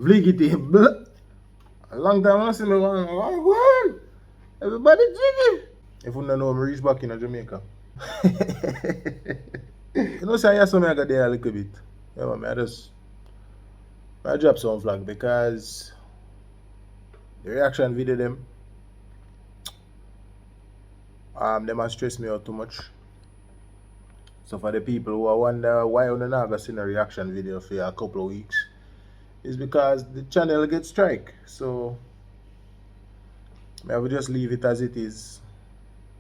Vligity. A long time I see me going, oh, everybody jiggy. If you don't know, I reach back in Jamaica. You know, say I saw me I got there a little bit. Yeah, man, I drop some flag because the reaction video them have stressed me out too much. So for the people who wonder why I'm not seen a reaction video for a couple of weeks, is because the channel gets strike. So I will just leave it as it is.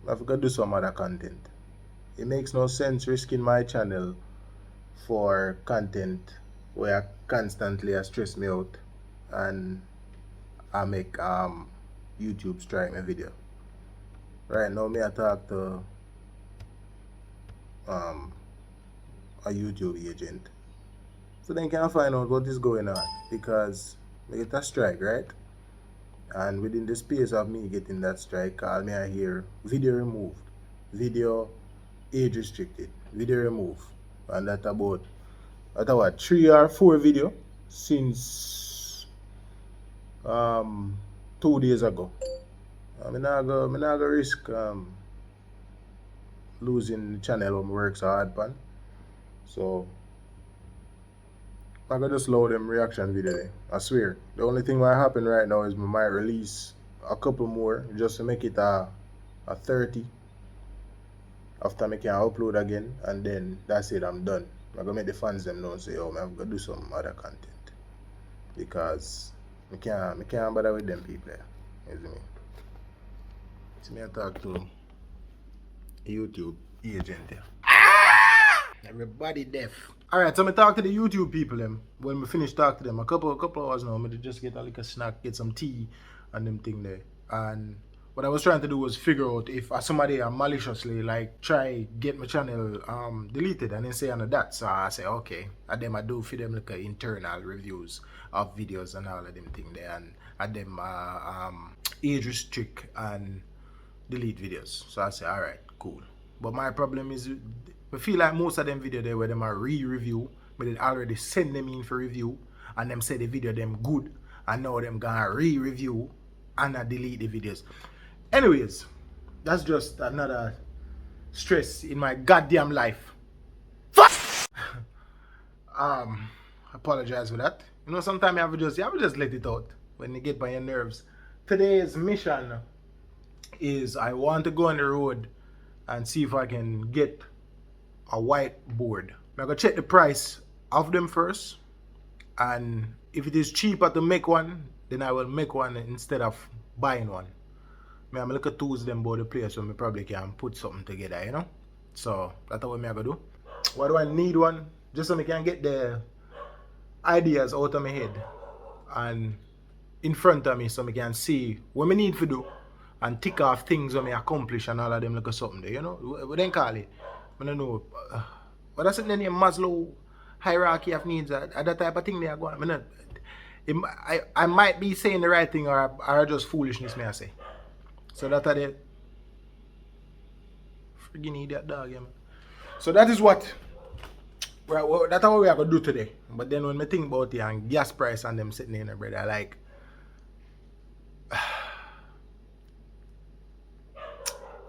I have to do some other content. It makes no sense risking my channel for content where constantly stress me out and I make YouTube strike my video. Right now me I talk to a YouTube agent, so then can find out what is going on, because we get a strike, right? And within the space of me getting that strike, call me I hear video removed, video age restricted, video removed, and that about what 3 or 4 video since 2 days ago. I'm not gonna risk losing the channel when I work so hard pan. So I'm gonna just load them reaction video there. I swear. The only thing that happen right now is I might release a couple more just to make it a 30. After I can upload again, and then that's it, I'm done. I'm gonna make the fans them know and say, oh, I'm gonna do some other content. Because I can't bother with them people there. You see me? See me I talk to a YouTube agent there. Everybody deaf. Alright, so I talk to the YouTube people them. When we finish talk to them, a couple hours now, I just get a little snack, get some tea and them thing there. And what I was trying to do was figure out if somebody maliciously like try get my channel deleted and then say under that. So I say okay. And then I do for them like internal reviews of videos and all of them thing there, and them age restrict and delete videos. So I say alright, cool. But my problem is I feel like most of them video there where them are re-review, but they already send them in for review and them say the video them good, and now them gonna re-review and delete the videos. Anyways, that's just another stress in my goddamn life. Apologize for that. You know, sometimes you have to just let it out when you get by your nerves. Today's mission is I want to go on the road and see if I can get a whiteboard. I'm gonna check the price of them first, and if it is cheaper to make one, then I will make one instead of buying one. I'm look at tools them about the place, so I probably can put something together, you know. So that's what I'm gonna do. Why do I need one? Just so I can get the ideas out of my head and in front of me, so I can see what I need to do and tick off things that I accomplish and all of them, look at something there, you know. What they call it? I don't know. What that's the name Maslow hierarchy of needs, that type of thing they are going. I might be saying the right thing, or just foolishness, may I say. So that are the friggin' idiot dog, yeah, man. So that is what we are gonna do today. But then when I think about it and gas price and them sitting in there, brother, like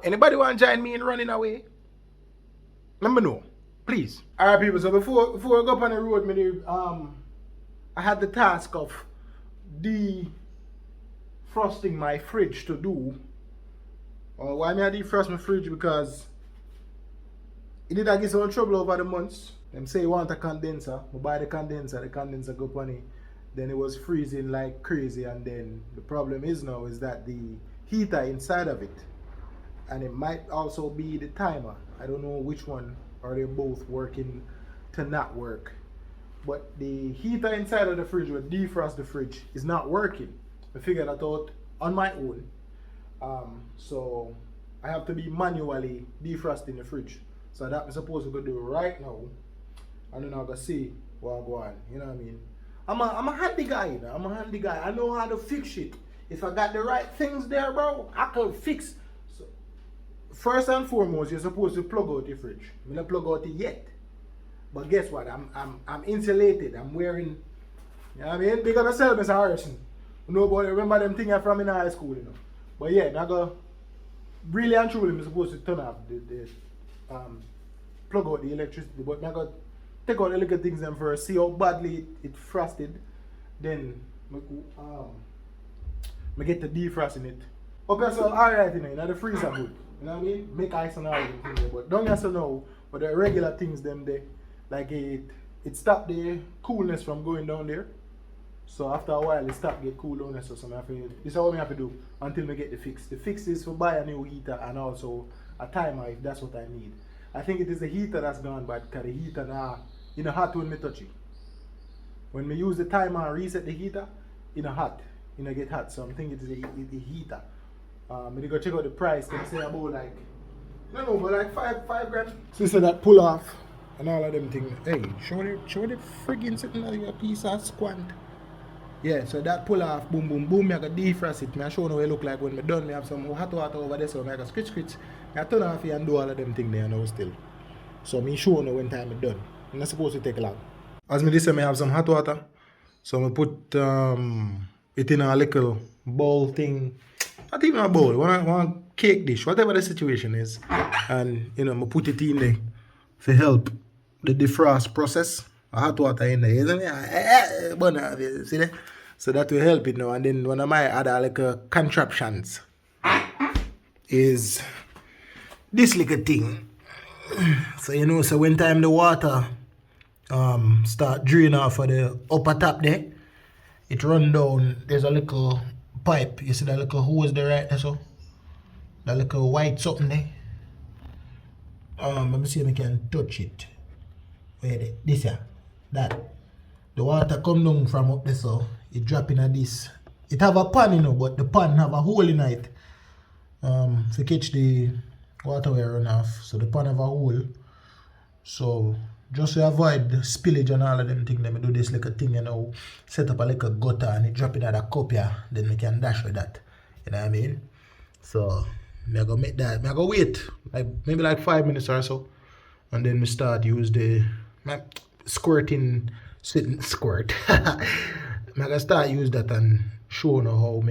anybody want to join me in running away? Let me know, please. Alright, people. So before I go up on the road, I had the task of defrosting my fridge to do. Why I defrost my fridge? Because it did get some trouble over the months. Them say you want a condenser. I buy the condenser go up on it. Then it was freezing like crazy, and then the problem is now is that the heater inside of it, and it might also be the timer. I don't know which one, or they're both working to not work. But the heater inside of the fridge will defrost the fridge is not working. I figured that out on my own. So I have to be manually defrosting the fridge. So that I'm supposed to go do right now. And then I'll go see what I go on. You know what I mean? I'm a handy guy, you know? I'm a handy guy. I know how to fix shit. If I got the right things there, bro, I can fix. So, first and foremost, you're supposed to plug out your fridge. I'm not plug out it yet. But guess what? I'm insulated. I'm wearing You know what I mean? Big up yourself, Mr. Harrison. Nobody remember them things from in high school, you know. But yeah, I go really and truly I'm supposed to turn off the plug out the electricity, but I got take out the little things them first, see how badly it frosted, then I get the defrosting it. Okay, so alright, you know the freezer good. You know what I mean? Make ice and all them things there. But don't just know, but the regular things them there, like it stop the coolness from going down there. So after a while it stop get cool down there. So this is what I have to do until I get the fix. The fix is for buy a new heater and also a timer if that's what I need. I think it is the heater that's gone bad because the heater now in a hot when I touch it. When we use the timer and reset the heater, in a hot, get hot. So I'm thinking it is the heater. I go check out the price. They say about like, no, but like five grand. So that pull off and all of them things. Hey, show the friggin' sitting like a piece of squant. Yeah, so that pull off, boom, boom, boom. I got defrost it. I show you what it look like when I done. I have some hot water over there, so I got scritch. I turn off here and do all of them things there now still. So me show you when time is done. I'm not supposed to take long. As me this time I have some hot water. So I put it in a little bowl thing. Not even a bowl, one cake dish, whatever the situation is. And I put it in there to help the defrost process. Hot water in there, isn't it? See that? So that will help it now. And then one of my other like contraptions is this little thing. So so when time the water start draining off of the upper top there, it run down. There's a little pipe. You see that little hose there right there, so that little white something there. Let me see if I can touch it. Wait, this here, that. The water come down from up there, so it drop in at this. It have a pan, but the pan have a hole in it. To catch the water will run off. So the pan have a hole. So just to avoid the spillage and all of them things, let me do this like a thing, set up a like a gutter and it drop it at a cup here, then we can dash with that. You know what I mean? So I go make that. I go wait like maybe like 5 minutes or so, and then we start use the squirting squirt. I gonna start use that and show you how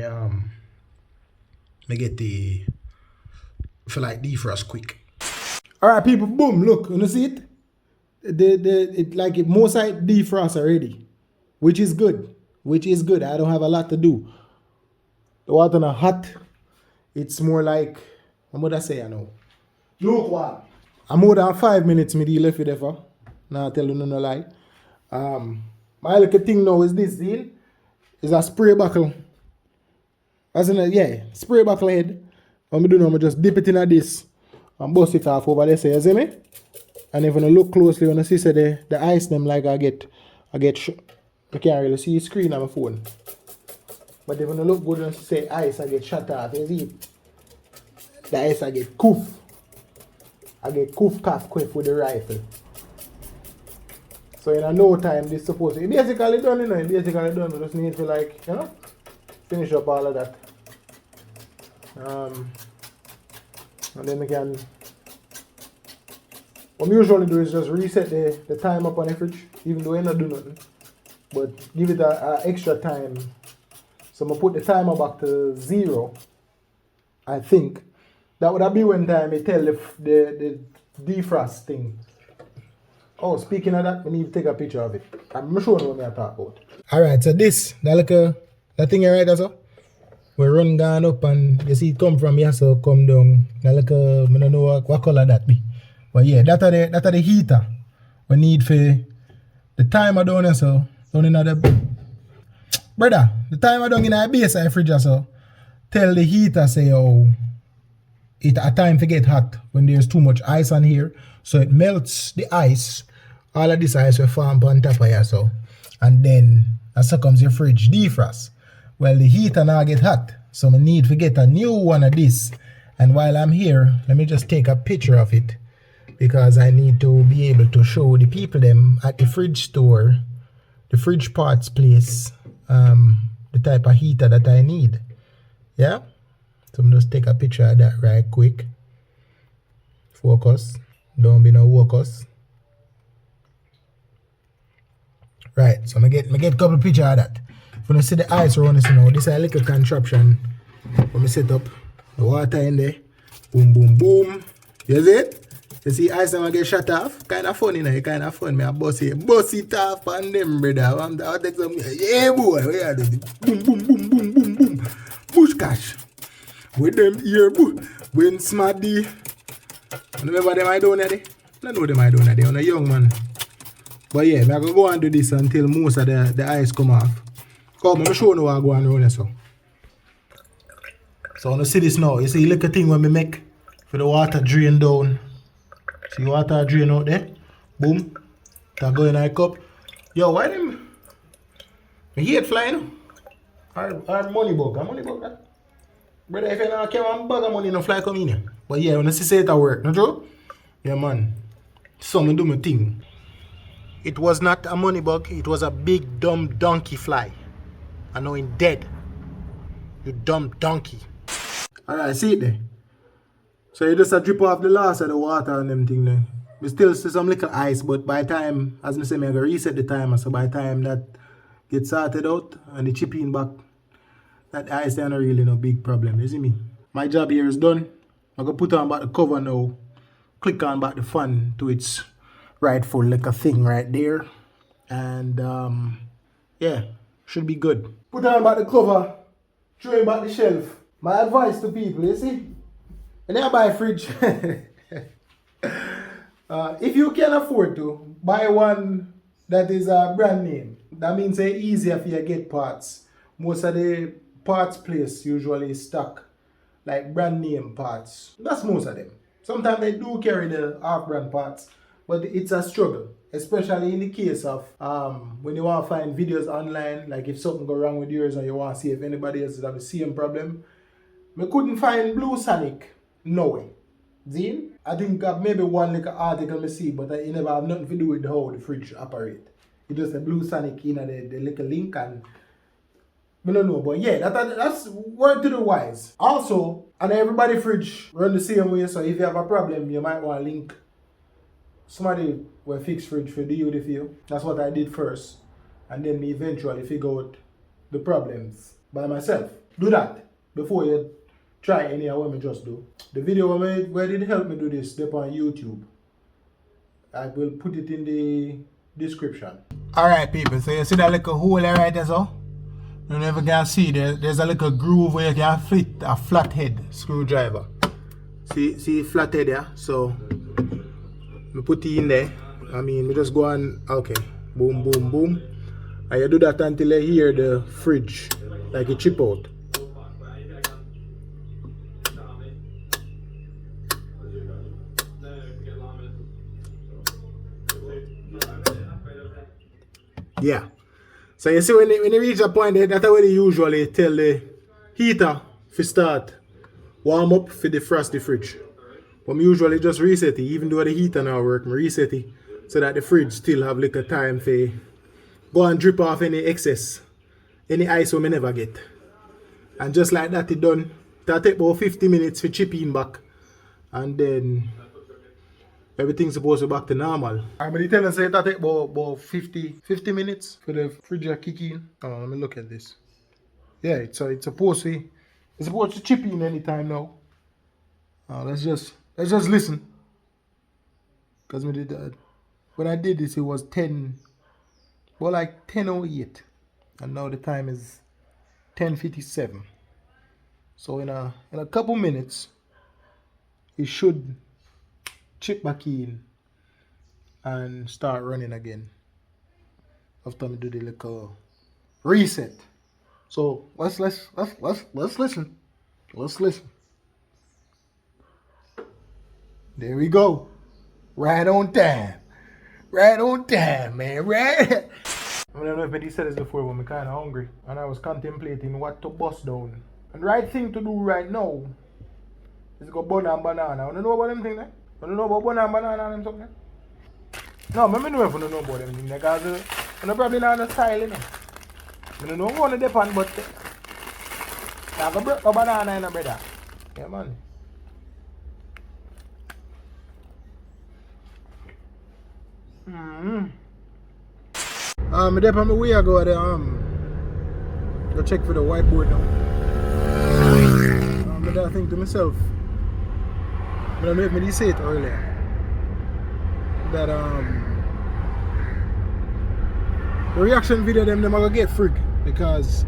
me get the feel like defrost quick. Alright people, boom, look, you see it? It like it most side defrost already, which is good. I don't have a lot to do. The water not hot. It's more like, what would I say? I know. Look what? I'm more than 5 minutes. Me left it there for. Now I tell you no lie. My little thing now is this deal. Is a spray buckle. As in spray buckle head. What I do now, I just dip it in this and bust it off over there. So you see me? And if you look closely, when you see the ice them like I get you can't really see the screen on my phone. But if you look good and say ice, I get shut off. You see it? The ice I get coof. I get cough quick with the rifle. So in no time this supposed to be basically done, basically done. We just need to finish up all of that. And then we can, what we usually do is just reset the time up on the fridge, even though I not do nothing. But give it a extra time. So I'm going to put the timer back to 0. I think. That would be when time I tell the defrost thing. Oh, speaking of that, we need to take a picture of it. I'm showing you what I talk about. Alright, so that thing right there, so we run down up and you see it come from here, so come down. That I don't know what color that be. But yeah, that are the heater. We need for the timer down there, so down in the brother, the timer down in the base of the fridge, so tell the heater say it a time to get hot when there's too much ice on here, so it melts the ice. All of this ice will form on top of here, so and then as comes your fridge defrost. Well, the heater now get hot, so I need to get a new one of this. And while I'm here, let me just take a picture of it, because I need to be able to show the people them at the fridge store, the fridge parts place, the type of heater that I need. Yeah, so I'm just take a picture of that right quick. Focus, don't be no focus. Right, so I get a couple picture of that. If you see the ice around this, you know, this is a little contraption when I set up the water in there. Boom, boom, boom. You see it? You see ice and I get shut off? Kind of funny, you know, kind of fun. I bust it off on them, brother. I'll take some, yeah, boy. We are doing boom, boom, boom, boom, boom, boom. Bush cash. With them here, when smarty. Remember them I don't know there? I know them I don't know there. I'm a young man. But yeah, I'm going to go and do this until most of the ice come off. Come, I'm show you what I go and run so. So you see this now. You see the little thing when we make for the water drain down. See water drain out there? Boom. That go in a cup. Yo, why them? I hate flying. Or money bug. A money bug. Brother, if you don't care one bag of money, no fly come in here. But yeah, when I see it at work, no true? Yeah, man. So I do my thing. It was not a money bug, it was a big dumb donkey fly. I know him dead. You dumb donkey. Alright, see it there. So you just drip off the last of the water and them thing there. We still see some little ice, but by time, as I say, I'm gonna reset the timer. So by time that gets sorted out and the chip in back, that ice is not really no big problem, you see me? My job here is done. I'm gonna put on back the cover now. Click on back the fan to its rightful little thing right there. And yeah, should be good. Put on back the cover, throw it back the shelf. My advice to people, you see? When you buy a fridge, if you can afford to, buy one that is a brand name. That means it's easier for you to get parts. Most of the parts place usually stock like brand name parts. That's most of them. Sometimes they do carry the off-brand parts, but it's a struggle, especially in the case of when you want to find videos online, like if something go wrong with yours and you want to see if anybody else has the same problem. I couldn't find Blue Sonic, no way. Zine? I think maybe one little article I see, but it never have nothing to do with how the fridge operate. It just a Blue Sonic in the little link, and I don't know, but yeah, that's word to the wise. Also, and everybody fridge run the same way, so if you have a problem, you might want to link somebody will fix fridge for do the for you. That's what I did first, and then me eventually figure out the problems by myself. Do that before you try any of what I just do. The video where did help me do this, they're on YouTube. I will put it in the description. Alright people, so you see that little hole right there, so? You never can see there's a little groove where you can fit a flathead screwdriver. See flathead there? So we put it in there. I mean we just go on, okay, boom boom boom. And you do that until you hear the fridge like it chip out. Yeah. So you see when you reach a point that's where they usually tell the heater to start warm up for defrost the fridge. But I usually just reset it, even though the heater now work, I reset it so that the fridge still have like a time for go and drip off any excess, any ice we never get. And just like that it done. That take about 50 minutes for chipping back. And then everything's supposed to be back to normal. I'm going to tell you say that take about 50 minutes for the fridge to kick in. Oh, let me look at this. Yeah, it's supposed to chip in anytime now. Let's just listen. Because we did that. When I did this, it was 10:08, and now the time is 10:57. So in a couple minutes, it should chip back in and start running again. After me do the little reset. So let's listen. Let's listen. There we go. Right on time. Right on time, man. Right. I don't know if I said this before, but I'm kind of hungry. And I was contemplating what to bust down. And the right thing to do right now is go bun and banana. You know about them things, eh? You know about bun and banana and something? No, I don't know if you know about them things. Because you probably not the style, you know. I don't know what they depend, but I go break a banana in a brother. Yeah, man. I'm there on my way. I go there. Go check for the whiteboard now. But I think to myself, I don't know if I say it earlier, that the reaction video them are gonna get freak because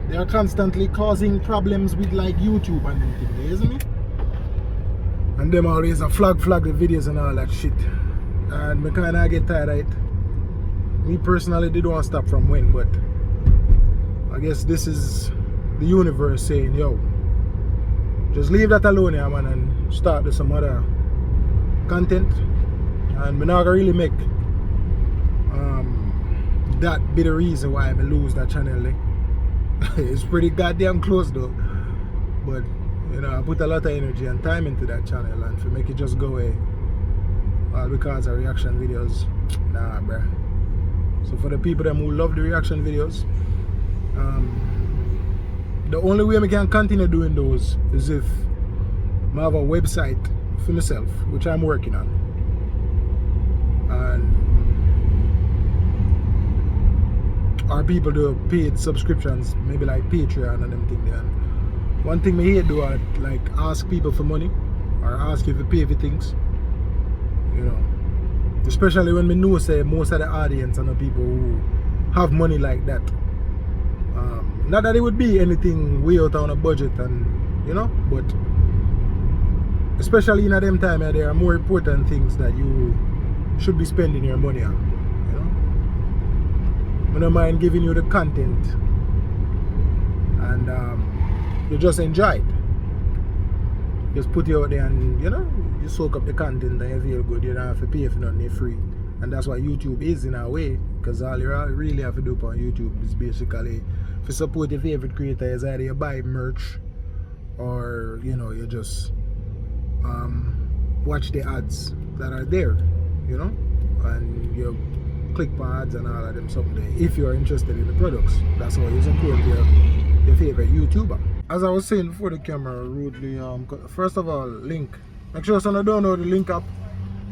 they are constantly causing problems with like YouTube and everything, isn't it? And them always a flag the videos and all that shit. And me kinda get tired of it. Me personally, they don't want to stop from when, but I guess this is the universe saying, yo, just leave that alone, yeah, man, and start with some other content. And we're not gonna really make that be the reason why I lose that channel. It's pretty goddamn close though, but you know, I put a lot of energy and time into that channel, and to make it just go away all because of reaction videos, nah, bruh. So for the people them who love the reaction videos, the only way I can continue doing those is if I have a website for myself, which I'm working on, and or people do paid subscriptions, maybe like Patreon and them thing there. One thing me hate do I like ask people for money or ask you to pay for things, you know. Especially when we know say most of the audience are the people who have money like that. Not that it would be anything way out on a budget, and you know, but especially in them time, there are more important things that you should be spending your money on. You know, I don't mind giving you the content, and you just enjoy it. Just put it out there, and you know, you soak up the content and you feel good. You don't have to pay for nothing, it's free. And that's what YouTube is in a way, because all you really have to do on YouTube is basically to support your favorite creator. Is either you buy merch or you know, you just watch the ads that are there, you know, and you click on ads and all of them someday if you're interested in the products. That's how you support your favorite YouTuber. As I was saying before the camera rudely, first of all, link. Make sure someone download the link app.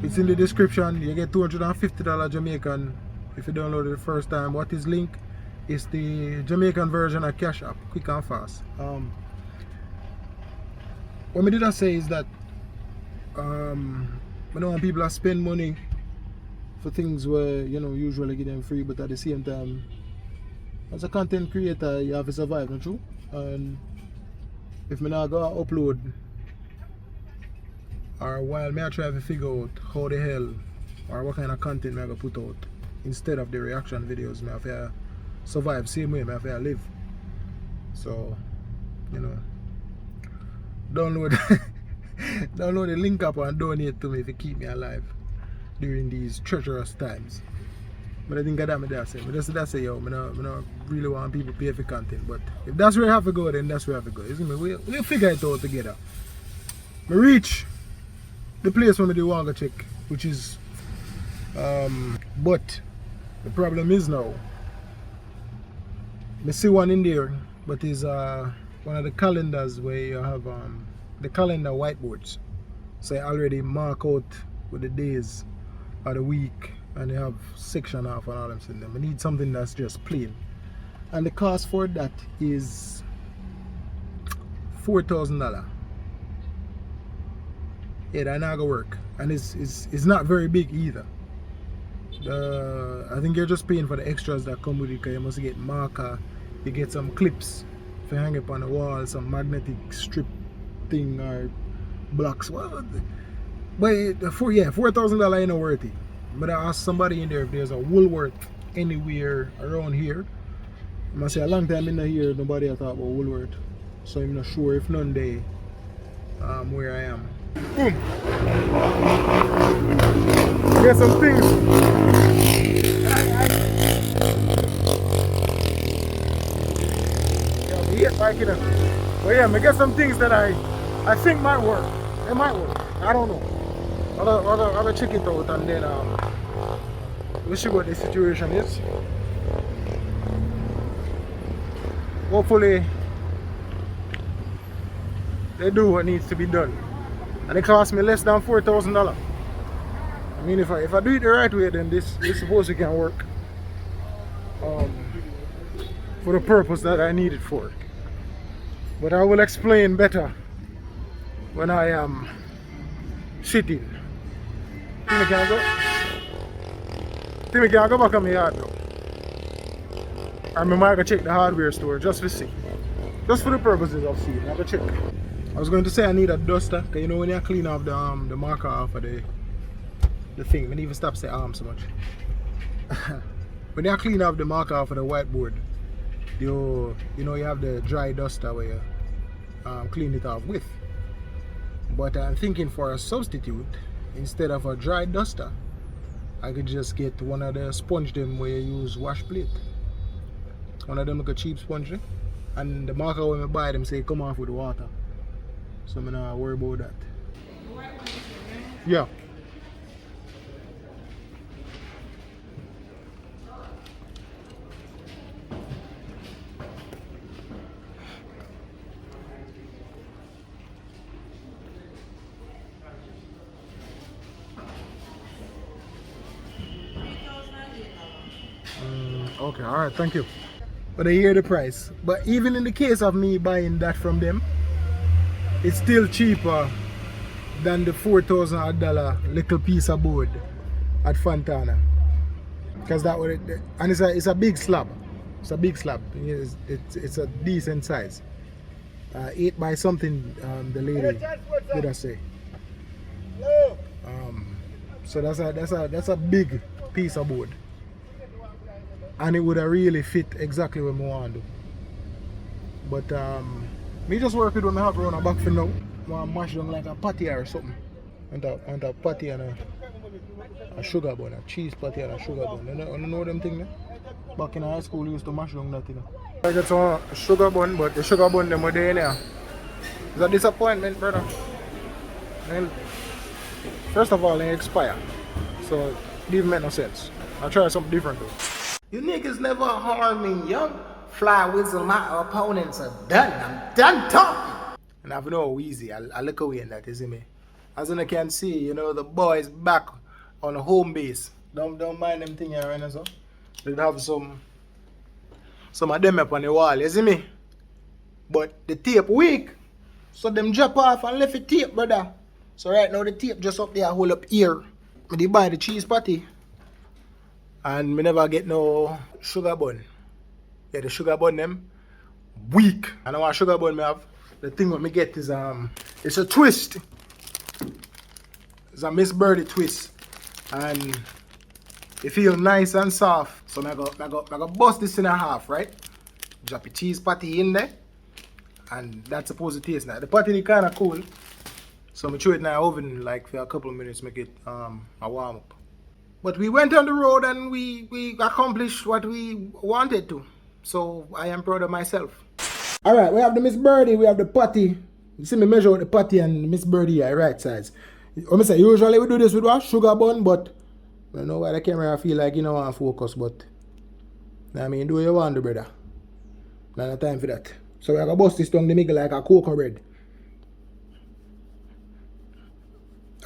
It's in the description. You get $250 Jamaican if you download it the first time. What is link? It's the Jamaican version of Cash App, quick and fast. What I did I say is that I don't want people to spend money for things where, you know, usually get them free, but at the same time, as a content creator, you have to survive, not true? And if I not go upload, or while I try to figure out how the hell or what kind of content I going to put out instead of the reaction videos, I have to survive same way, I have to live. So, you know, download download the link up and donate to me if you keep me alive during these treacherous times. But I think that I say, but that's say, yo, I don't really want people to pay for content. But if that's where I have to go, then that's where I have to go. Isn't it? We'll figure it out together. I reach the place where I do want to check, which is but the problem is now I see one in there, but it's one of the calendars where you have the calendar whiteboards. So I already mark out with the days of the week, and they have section off and all them things. I need something that's just plain, and the cost for that is $4,000. Yeah, that not gonna work, and it's not very big either. I think you're just paying for the extras that come with it, because you must get marker, you get some clips to hang up on the wall, some magnetic strip thing or blocks. Well, but $4,000 ain't no worth it. But I asked somebody in there if there's a Woolworth anywhere around here. I must say a long time in here nobody has thought about Woolworth, so I'm not sure if none day where I am. Boom! Get some things. But yeah, I get some things that I think might work. It might work. I don't know. I'll check it out, and then we'll see what the situation is. Hopefully they do what needs to be done, and it cost me less than $4,000. I mean, if I do it the right way, then this supposed to can work. um, for the purpose that I need it for. But I will explain better when I am sitting. Timmy, can I go? Timmy, can I go back on my yard though? I might go check the hardware store just to see. Just for the purposes of seeing. I go check. I was going to say I need a duster, because you know when you clean off the marker off of the thing, I didn't even stop saying arm so much. When you clean off the marker off of the whiteboard, you know you have the dry duster where you clean it off with. But I'm thinking for a substitute, instead of a dry duster, I could just get one of the sponge them where you use wash plate. One of them like a cheap sponge, and the marker when I buy them say come off with water. So I'm not worry about that. Yeah. Okay, alright, thank you. But I hear the price. But even in the case of me buying that from them, it's still cheaper than the $4,000 little piece of board at Fontana. Because that would, and it's a big slab. It's a big slab. It's a decent size. 8 by something, the lady did I say. So that's a big piece of board. And it would have really fit exactly what I want to do. But me just work with what I have around the back for now. I want to mash them like a patty or something. And a patty and a sugar bun, a cheese patty and a sugar bun. You know them things? Back in high school, we used to mash them that, you know. I got some sugar bun, but the sugar bun them are there now. It's a disappointment, brother. And first of all, they expire. So it didn't make no sense. I'll try something different though. You niggas never harm me, young. Fly whistle, my opponents are done. I'm done talking. And I've no easy. I look away in that, you see me? As you can see, you know, the boys back on the home base. Don't mind them thing here, right? So they have some of them up on the wall, you see me? But the tape weak. So them drop off and left the tape, brother. So right now the tape just up there, hold up here. I buy the cheese patty. And me never get no sugar bun. Yeah, the sugar bun them weak. And I want sugar bun me have. The thing what me get is it's a twist. It's a Miss Birdie twist. And it feels nice and soft. So I go bust this in a half, right? Drop the cheese patty in there. And that's supposed to taste nice. The patty is kinda cool. So I throw it in the oven like for a couple of minutes, make it a warm up. But we went on the road and we accomplished what we wanted to. So I am proud of myself. Alright, we have the Miss Birdie, we have the patty. You see me measure out the patty and Miss Birdie are right size. I say usually we do this with what? Sugar bun, but I don't know why the camera feel like you know want to focus, but I mean do what you want to, brother. Not no time for that. So we're gonna bust this down the middle like a cocoa bread.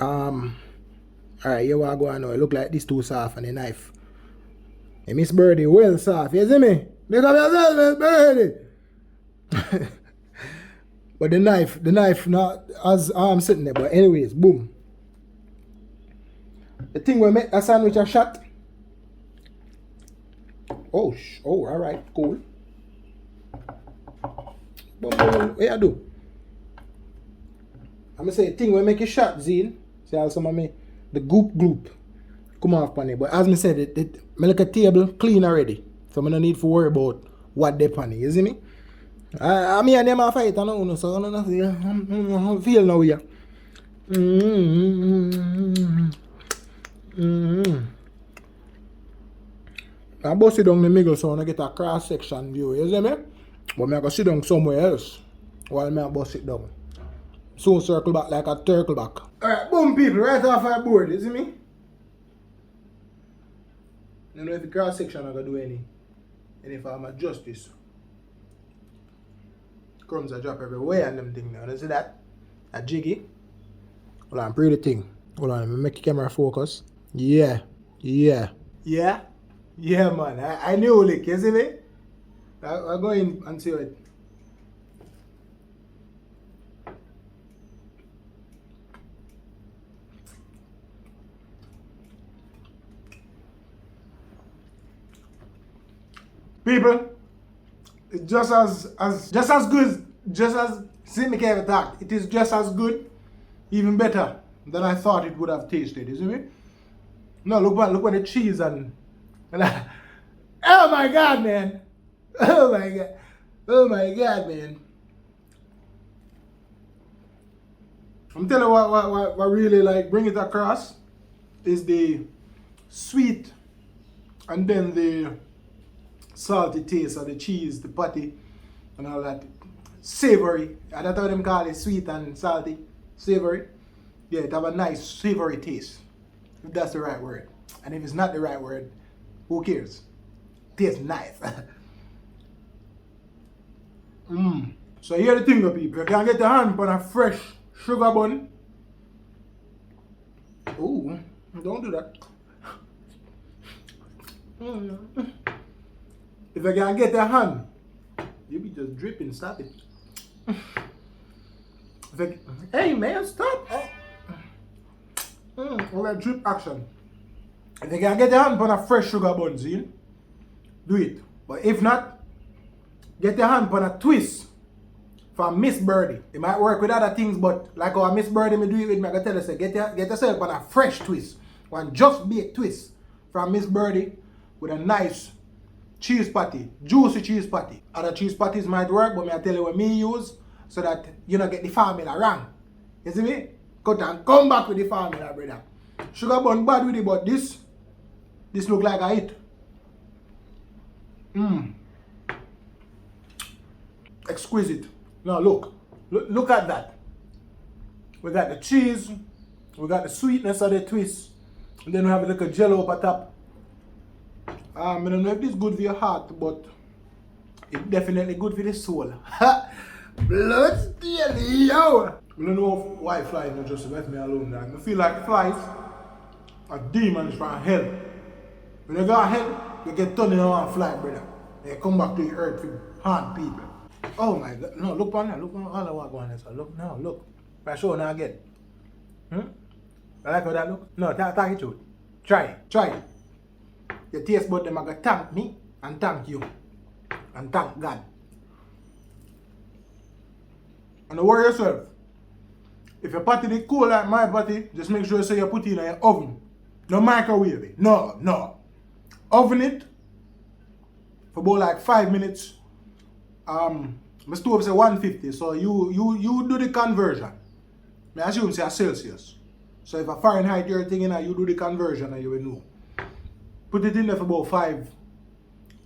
Alright, here we go now. It look like this too soft and the knife. And Miss Birdie well soft, you see me? Look at yourself, Miss Birdie. But the knife not as I'm sitting there, but anyways, boom. The thing will make a sandwich a shot. Oh, alright, cool. Boom, what you do? I'm gonna say the thing will make a shot, Zine. See how some of me the goop come off on it. But as I said, I look at table clean already. So I don't need to worry about what they on it. You see me? I mean, I never fight, I don't know. So I don't feel now here. I bust it down the middle so I get a cross section view. You see me? But I go sit down somewhere else while I bust it down. So circle back like a turtle back. Alright, boom people, right off our board, you see me? I don't know if the cross section I gonna do any if I'm adjust this. Crumbs are drop everywhere and them thing now. You see that? A jiggy. Hold on, pretty thing. Hold on, let me make the camera focus. Yeah. Yeah, man. I knew lick, you see me? I'll go in and see it. People, it's just as good, just as see me can't talk. It is just as good, even better than I thought it would have tasted, you see me? No, look at the cheese and oh my god, man. Oh my god. Oh my god, man. I'm telling you what really like bring it across is the sweet and then the salty taste of the cheese, the patty, and all that. Savory. And that's how them call it, sweet and salty. Savory. Yeah, it have a nice savory taste. If that's the right word. And if it's not the right word, who cares? Tastes nice. So here the thing though, people. You can get your hand on a fresh sugar bun. Ooh, don't do that. If you can get your hand, you be just dripping, stop it. Hey man, stop. All that drip action. If you can get your hand on a fresh sugar bun, see? Do it. But if not, get your hand on a twist from Miss Birdie. It might work with other things, but like how Miss Birdie me do it with me, I can tell you, say, get yourself on a fresh twist. One just baked twist from Miss Birdie with a nice cheese patty, juicy cheese patty. Other cheese patties might work, but I tell you what me use so that you don't get the formula wrong. You see me? Cut and come back with the formula, brother. Sugar bun bad with it, but this look like a hit. Exquisite. Now look at that. We got the cheese, we got the sweetness of the twist, and then we have a little jello up top. I don't know if this is good for your heart, but it's definitely good for the soul. Blood steal, yo! I don't know why flies not just left me alone. I feel like flies are demons from hell. When you go to hell, you get turned into a fly, brother. And you come back to the earth to haunt people. Oh my god, no, look on that, look on all of what going on. So look now, look. I show now again. I like how that look? No, talk it through. Try it. Your taste bud them are gonna thank me and thank you. And thank God. And don't worry yourself. If your patty is cool like my patty, just make sure you put it in your oven. No microwave it. No. Oven it for about like 5 minutes. My stove say 150, so you do the conversion. I assume say a Celsius. So if a Fahrenheit you're thinking, you do the conversion and you will know. Put it in there for about 5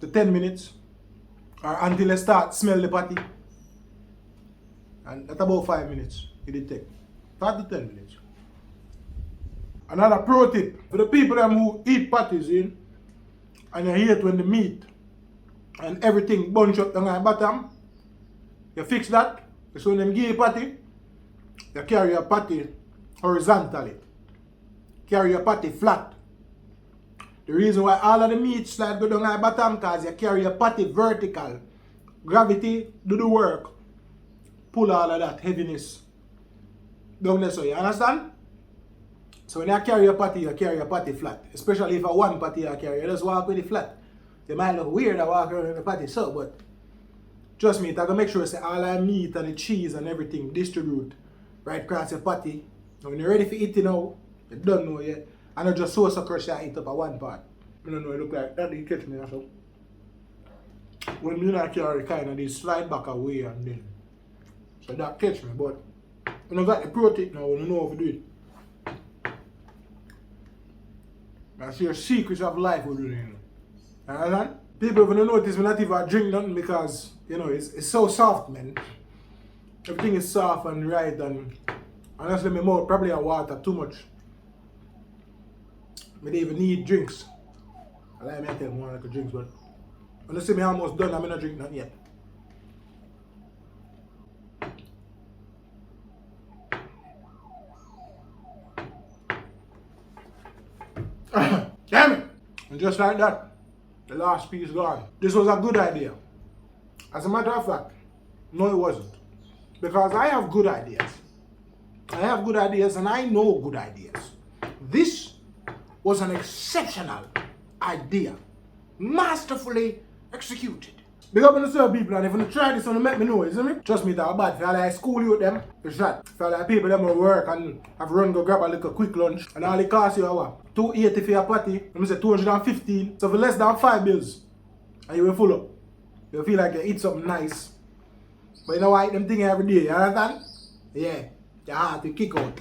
to 10 minutes. Or until you start smell the patty. And at about 5 minutes, it will take 5 to 10 minutes. Another pro tip for the people them who eat patties in and you hate when the meat and everything bunch up down the bottom, you fix that. So when them give you patty, you carry your patty horizontally. Carry your patty flat. The reason why all of the meat slide go down the bottom because you carry your patty vertical. Gravity do the work. Pull all of that heaviness down there, so you understand? So when you carry your patty flat. Especially if a one patty you carry, you just walk with it flat. They might look weird to walk around with the patty so, but trust me, I gotta make sure say all the meat and the cheese and everything distribute right across your patty. And when you're ready for eating now, you don't know yet. And not just so crush you eat up at one part. I don't know, it look like that you catch me also. When you not carry kind of this slide back away and then. So that catch me, but when I got the protein now, you know how to do it. That's your secrets of life we're doing, you know. Understand? People, when you notice, we not even drink nothing because, you know, it's so soft, man. Everything is soft and right, and honestly, my mouth probably have water too much. I don't even need drinks. I like me to tell more like drinks, but when you see me almost done, I'm not drink nothing yet. Damn it! And just like that, The last piece gone. This was a good idea. As a matter of fact, no it wasn't. Because I have good ideas. I have good ideas and I know good ideas. This was an exceptional idea. Masterfully executed. Big up on the serve people, and if you try this one, make me know, isn't it? Trust me, that's bad. If I like school you with them, it's that. If I like people them will work and have run go grab a little quick lunch, and all it costs you what? $280 for your party. Let me say 215. So for less than 5 bills, and you will full up. You feel like you eat something nice. But you know why I eat them things every day, you understand? Yeah, your heart will kick out.